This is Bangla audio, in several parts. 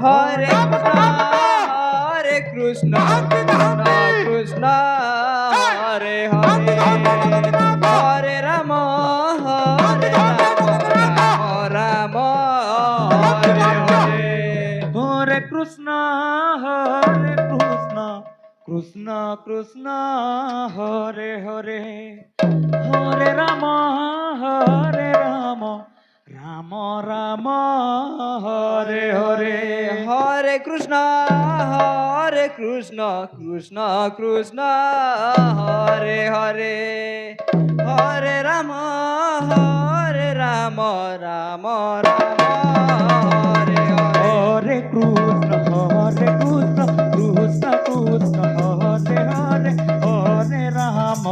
হরে কৃষ্ণ কৃষ্ণ হরে হরে হরে রাম রাম হরে হরে হরে কৃষ্ণ কৃষ্ণ কৃষ্ণ হরে হরে হরে রাম রাম রাম হরে হরে হরে কৃষ্ণ কৃষ্ণ কৃষ্ণ হরে হরে হরে রাম রাম রাম হরে হরে হরে কৃষ্ণ কৃষ্ণ কৃষ্ণ হরে হরে হরে রাম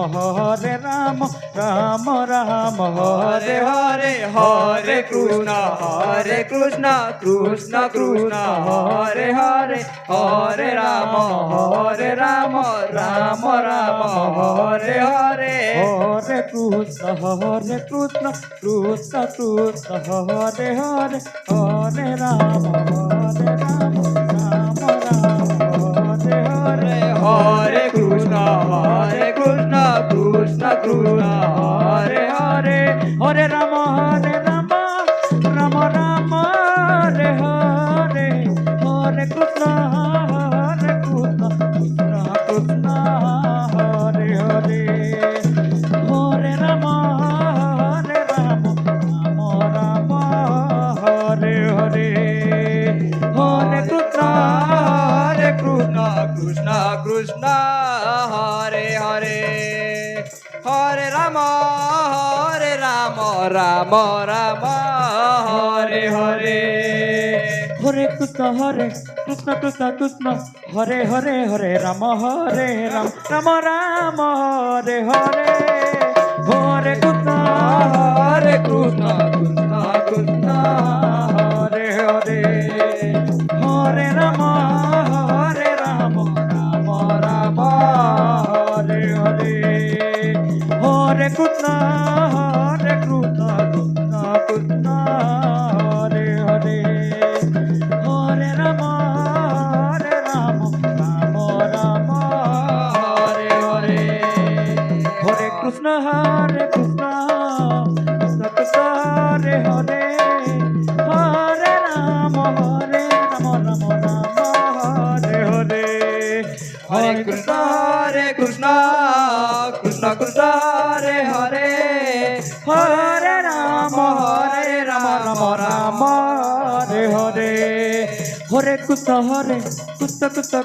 রাম রাম হরে হরে হরে কৃষ্ণ কৃষ্ণ কৃষ্ণ হরে হরে হরে রাম রাম রাম হরে হরে হরে কৃষ্ণ কৃষ্ণ কৃষ্ণ হরে হরে হরে রাম রাম রাম হরে হরে হরে কৃষ্ণ কৃষ্ণ কৃষ্ণ হরে হরে হরে রাম রাম রাম হরে হরে হরে কৃষ্ণ কৃষ্ণ কৃষ্ণ হরে হরে হরে রাম রাম রাম হরে হরে হরে কৃষ্ণ কৃষ্ণ কৃষ্ণ হরে হরে হরে রাম রাম রাম হরে হরে হরে কৃষ্ণ কৃষ্ণ কৃষ্ণ হরে হরে হরে রাম রাম রাম হরে হরে হরে কৃষ্ণ কৃষ্ণ কৃষ্ণ হরে হরে হরে রাম রাম রাম হরে হরে হরে কৃষ্ণ কৃষ্ণ কৃষ্ণ হরে হরে হরে রাম রাম রাম হরে হরে হরে কৃষ্ণ কৃষ্ণ কৃষ্ণ হরে হরে হরে রাম রাম হরে হরে হরে কৃষ্ণ কৃষ্ণ কৃষ্ণ হরে হরে হরে রাম রাম হরে হরে হরে কৃষ্ণ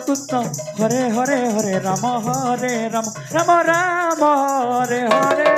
কৃষ্ণ হরে হরে হরে রাম রাম রাম হরে হরে